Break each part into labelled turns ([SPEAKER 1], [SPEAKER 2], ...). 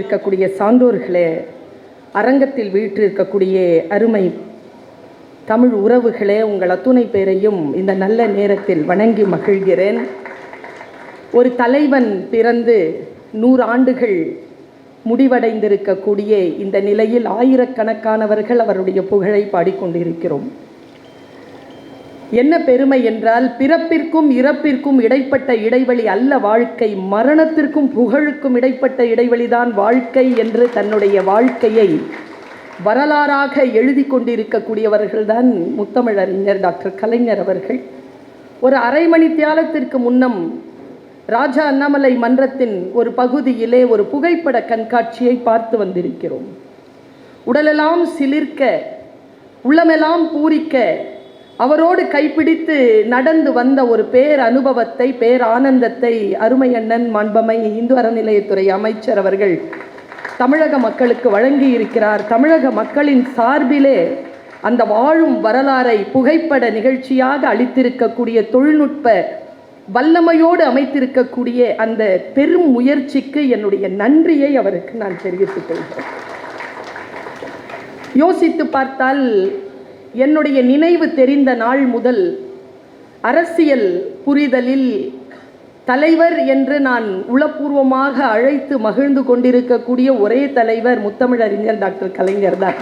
[SPEAKER 1] இருக்கக்கூடிய சான்றோர்களே, அரங்கத்தில் வீற்றிருக்கக்கூடிய அருமை தமிழ் உறவுகளே, உங்கள் அத்துணை பேரையும் இந்த நல்ல நேரத்தில் வணங்கி மகிழ்கிறேன். ஒரு தலைவன் பிறந்து 100 ஆண்டுகள் முடிவடைந்திருக்கக்கூடிய இந்த நிலையில் ஆயிரக்கணக்கானவர்கள் அவருடைய புகழை பாடிக்கொண்டிருக்கிறோம். என்ன பெருமை என்றால், பிறப்பிற்கும் இறப்பிற்கும் இடைப்பட்ட இடைவெளி அல்ல வாழ்க்கை, மரணத்திற்கும் புகழுக்கும் இடைப்பட்ட இடைவெளிதான் வாழ்க்கை என்று தன்னுடைய வாழ்க்கையை வரலாறாக எழுதி கொண்டிருக்கக்கூடியவர்கள்தான் முத்தமிழறிஞர் டாக்டர் கலைஞர் அவர்கள். ஒரு அரை மணி தியாலத்திற்கு முன்னம் ராஜா அண்ணாமலை மன்றத்தின் ஒரு பகுதியிலே ஒரு புகைப்பட கண்காட்சியை பார்த்து வந்திருக்கிறோம். உடலெல்லாம் சிலிர்க்க, உள்ளமெல்லாம் பூரிக்க, அவரோடு கைப்பிடித்து நடந்து வந்த ஒரு பேர் அனுபவத்தை, பேர் ஆனந்தத்தை அருமை அண்ணன் மாண்பமை இந்து அறநிலையத்துறை அமைச்சர் அவர்கள் தமிழக மக்களுக்கு வழங்கி இருக்கிறார். தமிழக மக்களின் சார்பிலே அந்த வாழும் வரலாறை புகைப்பட நிகழ்ச்சியாக அளித்திருக்கக்கூடிய தொழில்நுட்ப வல்லமையோடு அமைத்திருக்கக்கூடிய அந்த பெரும் முயற்சிக்கு என்னுடைய நன்றியை அவருக்கு நான் தெரிவித்துக் கொள்கிறேன். யோசித்து பார்த்தால், என்னுடைய நினைவு தெரிந்த நாள் முதல் அரசியல் புரிதலில் தலைவர் என்று நான் உளப்பூர்வமாக அழைத்து மகிழ்ந்து கொண்டிருக்கக்கூடிய ஒரே தலைவர் முத்தமிழறிஞர் டாக்டர் கலைஞர் தான்.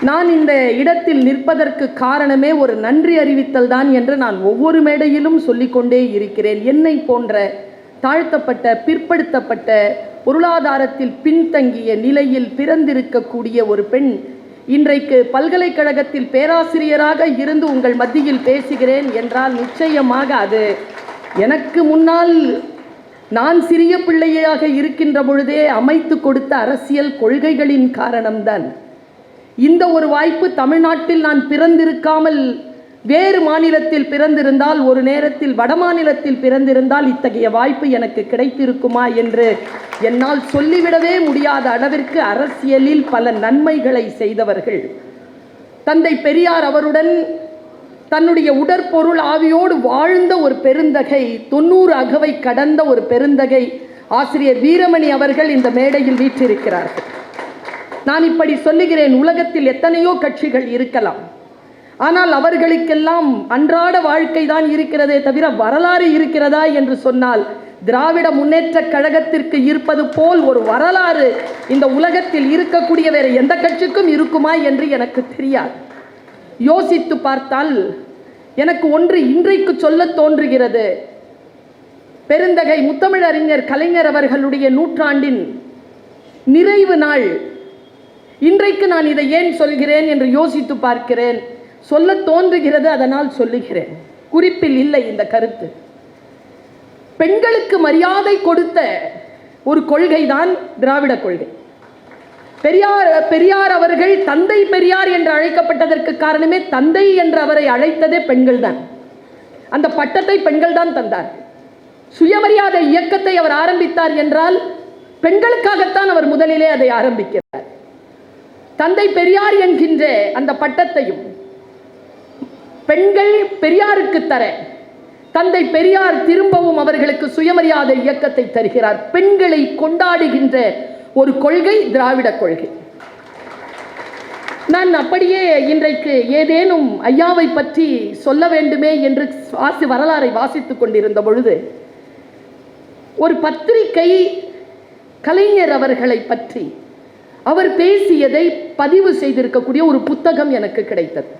[SPEAKER 1] நான் இந்த இடத்தில் நிற்பதற்கு காரணமே ஒரு நன்றி அறிவித்தல் தான் என்று நான் ஒவ்வொரு மேடையிலும் சொல்லிக்கொண்டே இருக்கிறேன். என்னை போன்ற தாழ்த்தப்பட்ட, பிற்படுத்தப்பட்ட, பொருளாதாரத்தில் பின்தங்கிய நிலையில் பிறந்திருக்கக்கூடிய ஒரு பெண் இன்றைக்கு பல்கலைக்கழகத்தில் பேராசிரியராக இருந்து உங்கள் மத்தியில் பேசுகிறேன் என்றால் நிச்சயமாக அது எனக்கு முன்னால் நான் சிறிய பிள்ளையாக இருக்கின்ற பொழுதே அமைத்து கொடுத்த அரசியல் கொள்கைகளின் காரணம்தான். இந்த ஒரு வாய்ப்பு தமிழ்நாட்டில் நான் பிறந்திருக்காமல் வேறு மாநிலத்தில் பிறந்திருந்தால், ஒரு நேரத்தில் வட மாநிலத்தில் பிறந்திருந்தால் இத்தகைய வாய்ப்பு எனக்கு கிடைத்திருக்குமா என்று என்னால் சொல்லிவிடவே முடியாத அளவிற்கு அரசியலில் பல நன்மைகளை செய்தவர்கள். தந்தை பெரியார் அவருடன் தன்னுடைய உடற்பொருள் ஆவியோடு வாழ்ந்த ஒரு பெருந்தகை, 90 அகவை கடந்த ஒரு பெருந்தகை ஆசிரியர் வீரமணி அவர்கள் இந்த மேடையில் வீற்றிருக்கிறார்கள். நான் இப்படி சொல்லுகிறேன், உலகத்தில் எத்தனையோ கட்சிகள் இருக்கலாம், ஆனால் அவர்களுக்கெல்லாம் அன்றாட வாழ்க்கை தான் இருக்கிறதே தவிர வரலாறு இருக்கிறதா என்று சொன்னால், திராவிட முன்னேற்ற கழகத்திற்கு இருப்பது போல் ஒரு வரலாறு இந்த உலகத்தில் இருக்கக்கூடிய வேறு எந்த கட்சிக்கும் இருக்குமா என்று எனக்கு தெரியாது. யோசித்து பார்த்தால் எனக்கு ஒன்று இன்றைக்கு சொல்ல தோன்றுகிறது. பெருந்தகை முத்தமிழறிஞர் கலைஞர் அவர்களுடைய 100ஆண்டின் நிறைவு நாள். இன்றைக்கு நான் இதை ஏன் சொல்கிறேன் என்று யோசித்து பார்க்கிறேன். சொல்ல தோன்றுகிறது, அதனால் சொல்லுகிறேன். குறிப்பில் இல்லை இந்த கருத்து. பெண்களுக்கு மரியாதை கொடுத்த ஒரு கொள்கைதான் திராவிட கொள்கை. பெரியார் அவர்கள் தந்தை பெரியார் என்று அழைக்கப்பட்டதற்கு காரணமே, தந்தை என்று அவரை அழைத்ததே பெண்கள் தான். அந்த பட்டத்தை பெண்கள் தான் தந்தார். சுயமரியாதை இயக்கத்தை அவர் ஆரம்பித்தார் என்றால் பெண்களுக்காகத்தான் அவர் முதலிலே அதை ஆரம்பிக்கிறார். தந்தை பெரியார் என்கின்ற அந்த பட்டத்தையும் பெண்கள் பெரியாருக்கு தர, தந்தை பெரியார் திரும்பவும் அவர்களுக்கு சுயமரியாதை இயக்கத்தை தருகிறார். பெண்களை கொண்டாடுகின்ற ஒரு கொள்கை திராவிட கொள்கை. நான் அப்படியே இன்றைக்கு ஏதேனும் ஐயாவை பற்றி சொல்ல வேண்டுமே என்று வரலாறை வாசித்துக் கொண்டிருந்த பொழுது ஒரு பத்திரிகை கலைஞர் அவர்களை பற்றி அவர் பேசியதை பதிவு செய்திருக்கக்கூடிய ஒரு புத்தகம் எனக்கு கிடைத்தது.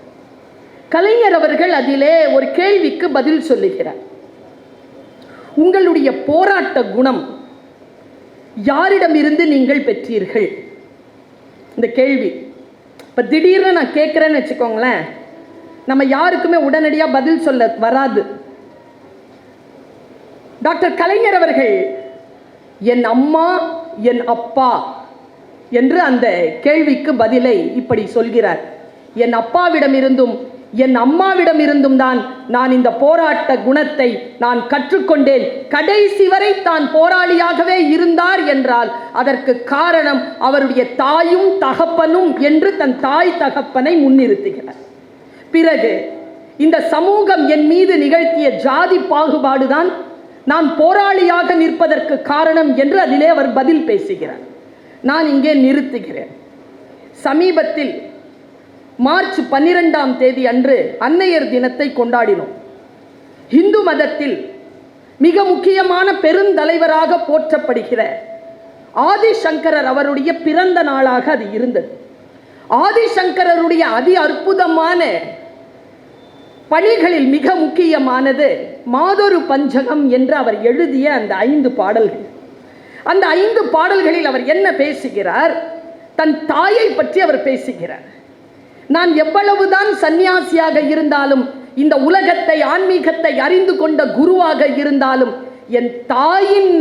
[SPEAKER 1] கலைஞர் அவர்கள் அதிலே ஒரு கேள்விக்கு பதில் சொல்லுகிறார். உங்களுடைய போராட்ட குணம் யாரிடமிருந்து நீங்கள் பெற்றீர்கள்? இந்த கேள்வி இப்போ திடீர்னு நான் கேட்குறேன்னு வச்சுக்கோங்களேன், நம்ம யாருக்குமே உடனடியாக பதில் சொல்ல வராது. டாக்டர் கலைஞர் அவர்கள் என் அம்மா, என் அப்பா என்று அந்த கேள்விக்கு பதிலை இப்படி சொல்கிறார். என் அப்பாவிடமிருந்தும் என் அம்மாவிடமிருந்தும் தான் நான் இந்த போராட்ட குணத்தை நான் கற்றுக்கொண்டேன். கடைசி வரை தான் போராளியாகவே இருந்தார் என்றால் அதற்கு காரணம் அவருடைய தாயும் தகப்பனும் என்று தன் தாய் தகப்பனை முன்னிறுத்துகிறார். பிறகு இந்த சமூகம் என் மீது நிகழ்த்திய ஜாதி பாகுபாடுதான் நான் போராளியாக நிற்பதற்கு காரணம் என்று அதிலே அவர் பதில் பேசுகிறார். நான் இங்கே நிறுத்துகிறேன். சமீபத்தில் மார்ச் 12ஆம் தேதி அன்று அன்னையர் தினத்தை கொண்டாடினோம். இந்து மதத்தில் மிக முக்கியமான பெருந்தலைவராக போற்றப்படுகிற ஆதிசங்கரர் அவருடைய பிறந்த நாளாக அது இருந்தது. ஆதிசங்கரருடைய அதி அற்புதமான பணிகளில் மிக முக்கியமானது மாதொரு பஞ்சகம் என்று அவர் எழுதிய அந்த 5 பாடல்கள். அந்த 5 பாடல்களில் அவர் என்ன பேசுகிறார்? தன் தாயை பற்றி அவர் பேசுகிறார். நான் எவ்வளவுதான் சன்னியாசியாக இருந்தாலும், இந்த உலகத்தை ஆன்மீகத்தை அறிந்து கொண்ட குருவாக இருந்தாலும், என் தாயின்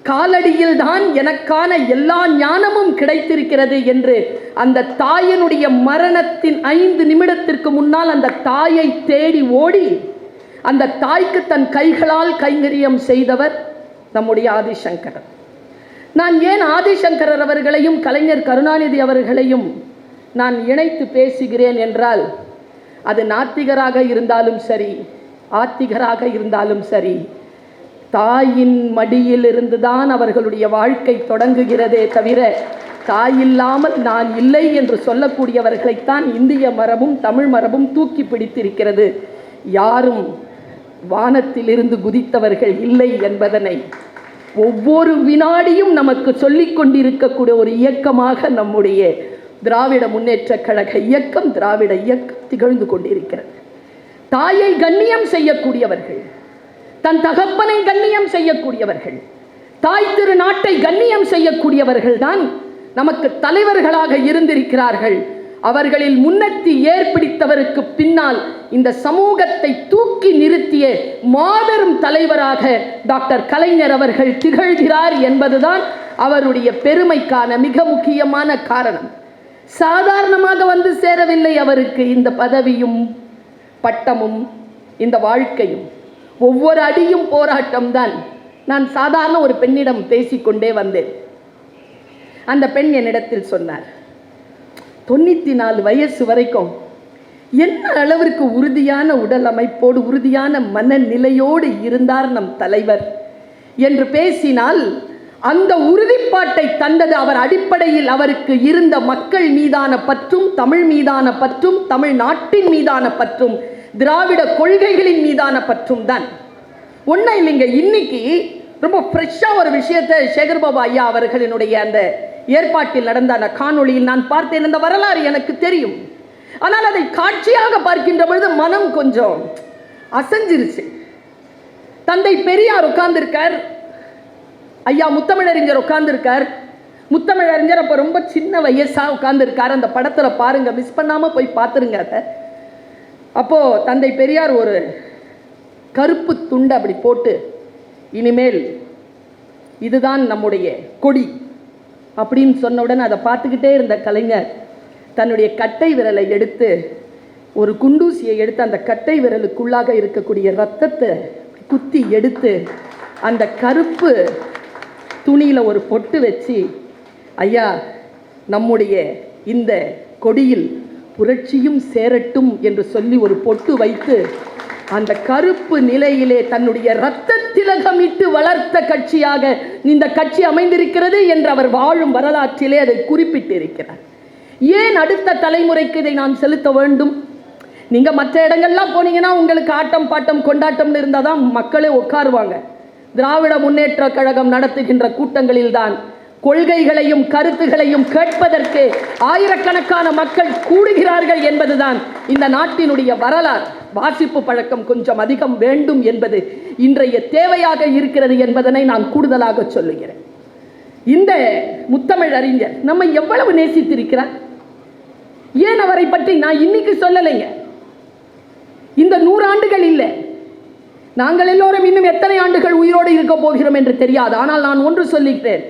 [SPEAKER 1] காலடியில் தான் எனக்கான எல்லா ஞானமும் கிடைத்திருக்கிறது என்று அந்த தாயினுடைய மரணத்தின் 5 நிமிடத்திற்கு முன்னால் அந்த தாயை தேடி ஓடி அந்த தாய்க்கு தன் கைகளால் கைங்கரியம் செய்தவர் நம்முடைய ஆதிசங்கரர். நான் ஏன் ஆதிசங்கரர் அவர்களையும் கலைஞர் கருணாநிதி அவர்களையும் நான் இணைத்து பேசுகிறேன் என்றால், அது நாத்திகராக இருந்தாலும் சரி, ஆத்திகராக இருந்தாலும் சரி, தாயின் மடியில் இருந்துதான் அவர்களுடைய வாழ்க்கை தொடங்குகிறதே தவிர, தாயில்லாமல் நான் இல்லை என்று சொல்லக்கூடியவர்களைத்தான் இந்திய மரபும் தமிழ் மரபும் தூக்கி பிடித்திருக்கிறது. யாரும் வானத்திலிருந்து குதித்தவர்கள் இல்லை என்பதனை ஒவ்வொரு வினாடியும் நமக்கு சொல்லிக் கொண்டிருக்கக்கூடிய ஒரு இயக்கமாக நம்முடைய திராவிட முன்னேற்ற கழக இயக்கம், திராவிட இயக்கம் திகழ்ந்து கொண்டிருக்கிறது. தாயை கண்ணியம் செய்யக்கூடியவர்கள், தன் தகப்பனை கண்ணியம் செய்யக்கூடியவர்கள், தாய் திரு நாட்டை கண்ணியம் செய்யக்கூடியவர்கள் தான் நமக்கு தலைவர்களாக இருந்திருக்கிறார்கள். அவர்களில் முன்னெத்தி ஏற்படுத்தவருக்கு பின்னால் இந்த சமூகத்தை தூக்கி நிறுத்திய மாபெரும் தலைவராக டாக்டர் கலைஞர் அவர்கள் திகழ்கிறார் என்பதுதான் அவருடைய பெருமைக்கான மிக முக்கியமான காரணம். சாதாரணமாக வந்து சேரவில்லை அவருக்கு இந்த பதவியும் பட்டமும் இந்த வாழ்க்கையும். ஒவ்வொரு அடியும் போராட்டம்தான். நான் சாதாரண ஒரு பெண்ணிடம் பேசிக்கொண்டே வந்தேன். அந்த பெண் என்னிடத்தில் சொன்னார், 94 வயசு வரைக்கும் என்ன அளவிற்கு உறுதியான உடல் அமைப்போடு உறுதியான மனநிலையோடு இருந்தார் நம் தலைவர் என்று பேசினால், அந்த உறுதிப்பாட்டை தந்தது அவர் அடிப்படையில் அவருக்கு இருந்த மக்கள் மீதான பற்றும், தமிழ் மீதான பற்றும், தமிழ்நாட்டின் மீதான பற்றும், திராவிட கொள்கைகளின் மீதான பற்றும் தான். ஒன்றும் இல்லைங்க, இன்னைக்கு ரொம்ப ஃப்ரெஷ்ஷாக ஒரு விஷயத்தை சேகர்பாபு ஐயா அவர்களினுடைய அந்த ஏற்பாட்டில் நடந்த அந்த காணொளியில் நான் பார்த்தேன். அந்த வரலாறு எனக்கு தெரியும். ஆனால் அதை காட்சியாக பார்க்கின்ற பொழுது மனம் கொஞ்சம் அசைஞ்சிருச்சு. தந்தை பெரியார் உட்கார்ந்திருக்கார், ஐயா முத்தமிழறிஞர் உட்கார்ந்திருக்கார். முத்தமிழறிஞர் அப்போ ரொம்ப சின்ன வயசாக உட்கார்ந்திருக்கார். அந்த படத்தில் பாருங்க, மிஸ் பண்ணாமல் போய் பார்த்துருங்க அதை. அப்போது தந்தை பெரியார் ஒரு கருப்பு துண்டை அப்படி போட்டு, இனிமேல் இதுதான் நம்முடைய கொடி அப்படின்னு சொன்னவுடன் அதை பார்த்துக்கிட்டே இருந்த கலைஞர் தன்னுடைய கட்டை விரலை எடுத்து, ஒரு குண்டூசியை எடுத்து அந்த கட்டை விரலுக்குள்ளாக இருக்கக்கூடிய இரத்தத்தை குத்தி எடுத்து அந்த கருப்பு துணியில் ஒரு பொட்டு வச்சு, ஐயா நம்முடைய இந்த கொடியில் புரட்சியும் சேரட்டும் என்று சொல்லி ஒரு பொட்டு வைத்து, அந்த கருப்பு நிலையிலே தன்னுடைய இரத்த திலகமிட்டு வளர்த்த கட்சியாக இந்த கட்சி அமைந்திருக்கிறது என்று அவர் வாழும் வரலாற்றிலே அதை குறிப்பிட்டிருக்கிறார். ஏன் அடுத்த தலைமுறைக்கு இதை நாம் செலுத்த வேண்டும்? நீங்கள் மற்ற இடங்கள்லாம் போனீங்கன்னா உங்களுக்கு ஆட்டம் பாட்டம் கொண்டாட்டம்னு இருந்தால் தான் மக்களே உட்காருவாங்க. திராவிட முன்னேற்ற கழகம் நடத்துகின்ற கூட்டங்களில் தான் கொள்கைகளையும் கருத்துகளையும் கேட்பதற்கு ஆயிரக்கணக்கான மக்கள் கூடுகிறார்கள் என்பதுதான் இந்த நாட்டினுடைய வரலாறு. வாசிப்பு பழக்கம் கொஞ்சம் அதிகம் வேண்டும் என்பது இன்றைய தேவையாக இருக்கிறது என்பதனை நான் கூடுதலாக சொல்லுகிறேன். இந்த முத்தமிழ் அறிஞர் நம்மை எவ்வளவு நேசித்திருக்கிறார். ஏன் அவரை பற்றி நான் இன்னைக்கு சொல்லலைங்க, இந்த 100 ஆண்டுகள் இல்லை, நாங்கள் எல்லோரும் இன்னும் எத்தனை ஆண்டுகள் உயிரோடு இருக்க போகிறோம் என்று தெரியாது. ஆனால் நான் ஒன்று சொல்லுகிறேன்,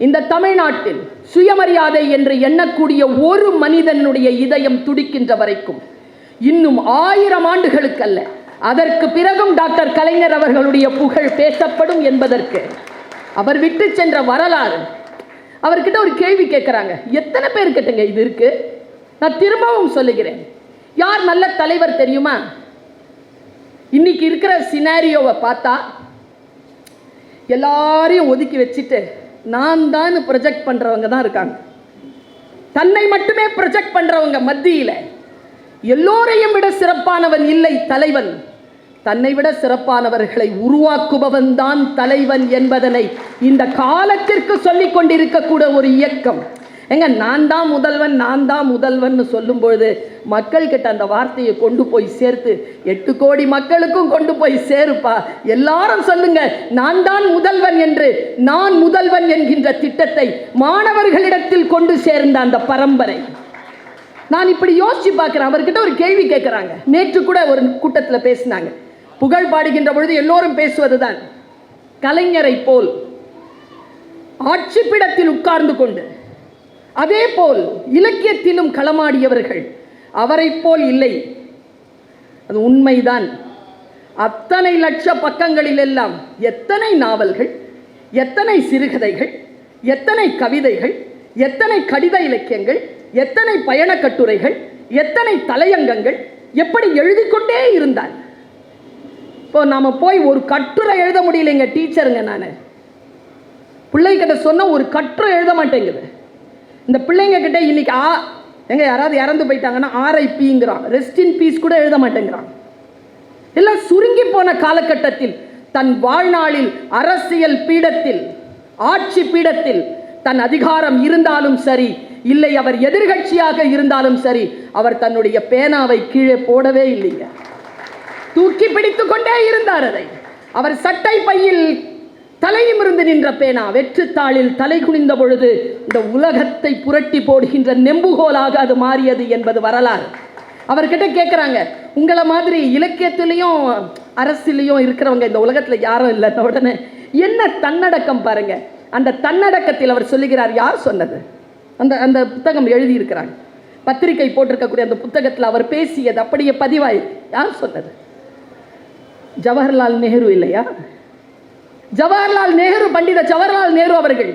[SPEAKER 1] இந்த தமிழ்நாட்டில் சுயமரியாதை என்று எண்ணக்கூடிய ஒரு மனிதனுடைய இதயம் துடிக்கின்ற வரைக்கும் இன்னும் 1000 ஆண்டுகளுக்கு அல்ல, அதற்கு பிறகும் டாக்டர் கலைஞர் அவர்களுடைய புகழ் பேசப்படும் என்பதற்கு அவர் விட்டு சென்ற வரலாறு. அவர்கிட்ட ஒரு கேள்வி கேட்குறாங்க, எத்தனை பேர் கிட்டங்க இது இருக்கு? நான் திரும்பவும் சொல்லுகிறேன், யார் நல்ல தலைவர் தெரியுமா? இன்னைக்கு இருக்கிற சினாரியோவை பார்த்தா எல்லாரையும் ஒதுக்கி வச்சுட்டு நான் தான் ப்ரொஜெக்ட் பண்ணுறவங்க தான் இருக்காங்க. தன்னை மட்டுமே ப்ரொஜெக்ட் பண்ணுறவங்க மத்தியில் எல்லோரையும் விட சிறப்பானவன் இல்லை தலைவன், தன்னை விட சிறப்பானவர்களை உருவாக்குபவன் தான் தலைவன் என்பதனை இந்த காலத்திற்கு சொல்லிக் கொண்டிருக்கக்கூட ஒரு இயக்கம். எங்க நான் தான் முதல்வன் நான் தான் முதல்வன் சொல்லும் பொழுது மக்கள்கிட்ட அந்த வார்த்தையை கொண்டு போய் சேர்த்து 8 கோடி மக்களுக்கும் கொண்டு போய் சேருப்பா, எல்லாரும் சொல்லுங்க நான் தான் முதல்வன் என்று. நான் முதல்வன் என்கின்ற திட்டத்தை மாணவர்களிடத்தில் கொண்டு சேர்ந்த அந்த பரம்பரை. நான் இப்படி யோசிச்சு பார்க்கிறேன். அவர்கிட்ட ஒரு கேள்வி கேட்கிறாங்க. நேற்று கூட ஒரு கூட்டத்தில் பேசினாங்க. புகழ் பாடுகின்ற பொழுது எல்லோரும் பேசுவதுதான், கலைஞரை போல் ஆட்சிப்பிடத்தில் உட்கார்ந்து கொண்டு அதே போல் இலக்கியத்திலும் களமாடியவர்கள் அவரை போல் இல்லை. அது உண்மைதான். அத்தனை லட்ச பக்கங்களில் எல்லாம் எத்தனை நாவல்கள், எத்தனை சிறுகதைகள், எத்தனை கவிதைகள், எத்தனை கடித இலக்கியங்கள், எத்தனை பயண கட்டுரைகள், எத்தனை தலையங்கங்கள், எப்படி எழுதி கொண்டே இருந்தார். இப்போ நாம போய் ஒரு கட்டுரை எழுத முடியலைங்க டீச்சருங்க. நான் பிள்ளைகிட்ட சொன்ன ஒரு கட்டுரை எழுத மாட்டேங்குது. இந்த பிள்ளைங்க கிட்ட இன்னைக்கு எங்க யாராவது இறந்து போயிட்டாங்கன்னா RIPங்கிறான், ரெஸ்ட் இன் பீஸ் கூட எழுத மாட்டேங்கிறான். எல்லாம் சுருங்கி போன காலகட்டத்தில் தன் வாழ்நாளில் அரசியல் பீடத்தில், ஆட்சி பீடத்தில் தன் அதிகாரம் இருந்தாலும் சரி, இல்லை அவர் எதிர்கட்சியாக இருந்தாலும் சரி, அவர் தன்னுடைய பேனாவை கீழே போடவே இல்லைங்க. தூக்கி பிடித்துக் கொண்டே இருந்தார். அதை அவர் சட்டை பையில் தலையிமிருந்து நின்ற பேனா வெற்றுத்தாளில் தலை குனிந்த பொழுது இந்த உலகத்தை புரட்டி போடுகின்ற நெம்புகோலாக அது மாறியது என்பது வரலாறு. அவர்கிட்ட கேட்குறாங்க, உங்களை மாதிரி இலக்கியத்திலையும் அரசியலையும் இருக்கிறவங்க இந்த உலகத்தில் யாரும் இல்லை. உடனே என்ன தன்னடக்கம் பாருங்க. அந்த தன்னடக்கத்தில் அவர் சொல்லுகிறார், யார் சொன்னது? அந்த அந்த புத்தகம் எழுதியிருக்கிறாங்க, பத்திரிகை போட்டிருக்கக்கூடிய அந்த புத்தகத்தில் அவர் பேசியது அப்படியே பதிவாயிருக்கு. யார் சொன்னது? ஜவஹர்லால் நேரு இல்லையா? ஜவஹர்லால் நேரு, பண்டித ஜவஹர்லால் நேரு அவர்கள்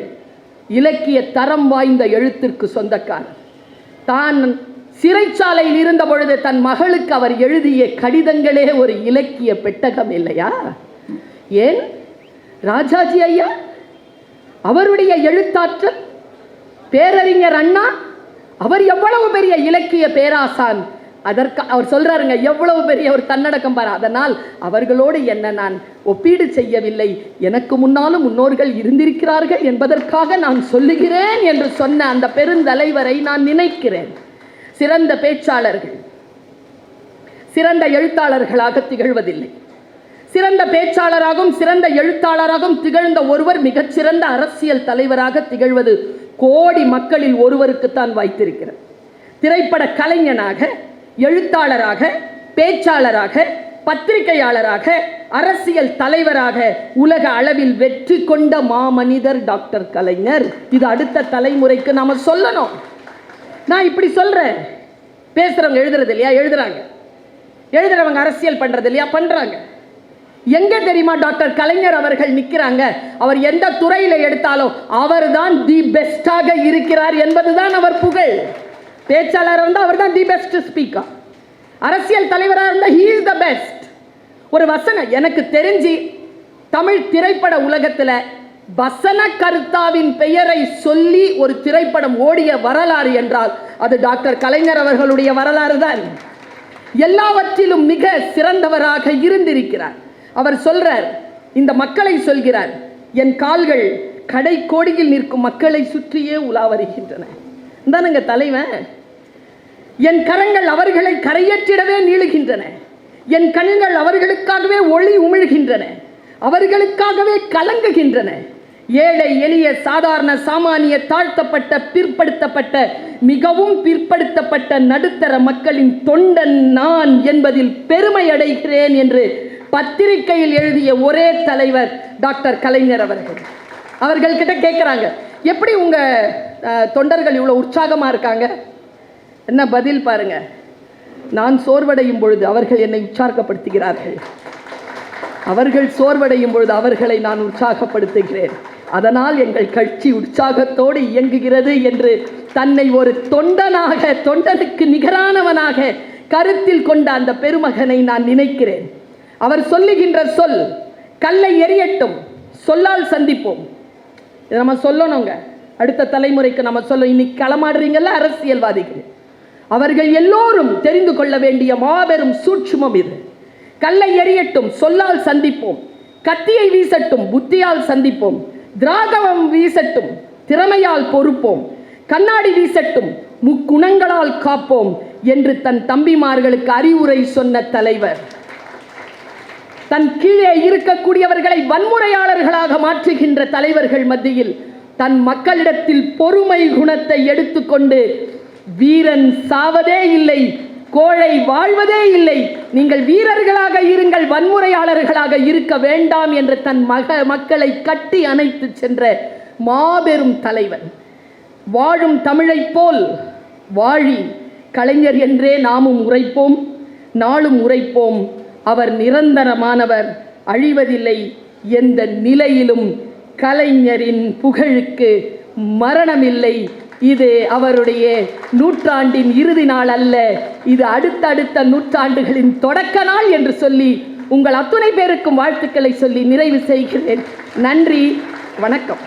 [SPEAKER 1] இலக்கிய தரம் வாய்ந்த எழுத்திற்கு சொந்தக்காரர். தான் சிறைச்சாலையில் இருந்த பொழுது தன் மகளுக்கு அவர் எழுதிய கடிதங்களே ஒரு இலக்கிய பெட்டகம் இல்லையா? ஏன் ராஜாஜி ஐயா அவருடைய எழுத்தாற்றல், பேரறிஞர் அண்ணா அவர் எவ்வளவு பெரிய இலக்கிய பேராசான், அதற்கு அவர் சொல்றாருங்க எவ்வளவு பெரிய ஒரு தன்னடக்கம் பாரு. அதனால் அவர்களோடு என்ன நான் ஒப்பீடு செய்யவில்லை, எனக்கு முன்னாலும் முன்னோர்கள் இருந்திருக்கிறார்கள் என்பதற்காக நான் சொல்லுகிறேன் என்று சொன்ன அந்த பெருந்தலைவரை நான் நினைக்கிறேன். சிறந்த பேச்சாளர்கள் சிறந்த எழுத்தாளர்களாக திகழ்வதில்லை. சிறந்த பேச்சாளராகவும் சிறந்த எழுத்தாளராகவும் திகழ்ந்த ஒருவர் மிகச்சிறந்த அரசியல் தலைவராக திகழ்வது கோடி மக்களில் ஒருவருக்குத்தான் வாய்த்திருக்கிறது. திரைப்பட கலைஞனாக, எழுத்தாளராக, பேச்சாளராக, பத்திரிகையாளராக, அரசியல் தலைவராக உலக அளவில் வெற்றி கொண்ட மாமனிதர் டாக்டர் கலைஞர். இது அடுத்த தலைமுறைக்கு நாம சொல்லணும். நான் இப்படி சொல்றேன், பேசுறவங்க எழுதுறது இல்லையா? எழுதுறாங்க. எழுதுறவங்க அரசியல் பண்றது இல்லையா? பண்றாங்க. எங்க தெரியுமா டாக்டர் கலைஞர் அவர்கள் நிற்கிறாங்க? அவர் எந்த துறையில எடுத்தாலும் அவர் தான் தி பெஸ்டாக இருக்கிறார் என்பதுதான் அவர் புகழ். பேச்சாளர் இருந்தால் அவர் தான் தி பெஸ்ட் ஸ்பீக்கர். அரசியல் தலைவராக இருந்தால் ஹீ இஸ் த பெஸ்ட். ஒரு வசனம் எனக்கு தெரிஞ்சு தமிழ் திரைப்பட உலகத்தில் வசன கர்த்தாவின் பெயரை சொல்லி ஒரு திரைப்படம் ஓடிய வரலாறு என்றால் அது டாக்டர் கலைஞர் அவர்களுடைய வரலாறு தான். எல்லாவற்றிலும் மிக சிறந்தவராக இருந்திருக்கிறார். அவர் சொல்றார், இந்த மக்களை சொல்கிறார், என் கால்கள் கடை கோடியில் நிற்கும் மக்களை சுற்றியே உலா வருகின்றன. தானுங்க தலைவன். என் கரங்கள் அவர்களை கரையேற்றிடவே நீளுகின்றன. என் கண்கள் அவர்களுக்காகவே ஒளி உமிழ்கின்றன, அவர்களுக்காகவே கலங்குகின்றன. ஏழை எளிய சாதாரண சாமானிய தாழ்த்தப்பட்ட பிற்படுத்தப்பட்ட மிகவும் பிற்படுத்தப்பட்ட நடுத்தர மக்களின் தொண்டன் நான் என்பதில் பெருமை அடைகிறேன் என்று பத்திரிகையில் எழுதிய ஒரே தலைவர் டாக்டர் கலைஞர் அவர்கள். அவர்கள்கிட்ட கேட்குறாங்க, எப்படி உங்க தொண்டர்கள் இவ்வளோ உற்சாகமாக இருக்காங்க? என்ன பதில் பாருங்க. நான் சோர்வடையும் பொழுது அவர்கள் என்னை உற்சாகப்படுத்துகிறார்கள், அவர்கள் சோர்வடையும் பொழுது அவர்களை நான் உற்சாகப்படுத்துகிறேன், அதனால் எங்கள் கட்சி உற்சாகத்தோடு இயங்குகிறது என்று தன்னை ஒரு தொண்டனாக, தொண்டனுக்கு நிகரானவனாக கருத்தில் கொண்ட அந்த பெருமகனை நான் நினைக்கிறேன். அவர் சொல்லுகின்ற சொல், கல்லை எரியட்டும் சொல்லால் சந்திப்போம். இதை நம்ம சொல்லணுங்க, அடுத்த தலைமுறைக்கு நம்ம சொல்ல. இன்னைக்கு களமாடுறீங்கல்ல அரசியல்வாதிகள், அவர்கள் எல்லோரும் தெரிந்து கொள்ள வேண்டிய மாபெரும் சூட்சுமம் இது. கல்லை எறியட்டும், சொல்லால் சந்திப்போம். கத்தியை வீசட்டும், புத்தியால் சந்திப்போம். திராகவம் வீசட்டும், திறமையால் பொறுப்போம். கண்ணாடி வீசட்டும், முக்குணங்களால் காப்போம் என்று தன் தம்பிமார்களுக்கு அறிவுரை சொன்ன தலைவர். தன் கீழே இருக்கக்கூடியவர்களை வன்முறையாளர்களாக மாற்றுகின்ற தலைவர்கள் மத்தியில் தன் மக்களிடத்தில் பொறுமை குணத்தை எடுத்துக்கொண்டு வீரன் சாவதே இல்லை, கோழை வாழ்வதே இல்லை, நீங்கள் வீரர்களாக இருங்கள், வன்முறையாளர்களாக இருக்க வேண்டாம் என்று தன் மக்களை கட்டி அணைத்து சென்ற மாபெரும் தலைவன். வாழும் தமிழை போல் வாழி கலைஞர் என்றே நாமும் உரைப்போம், நாளும் உரைப்போம். அவர் நிரந்தரமானவர், அழிவதில்லை. எந்த நிலையிலும் கலைஞரின் புகழுக்கு மரணமில்லை. இது அவருடைய நூற்றாண்டின் இறுதி நாள் அல்ல, இது அடுத்தடுத்த நூற்றாண்டுகளின் தொடக்க நாள் என்று சொல்லி உங்கள் அத்துணை பேருக்கும் வாழ்த்துக்களை சொல்லி நிறைவு செய்கிறேன். நன்றி, வணக்கம்.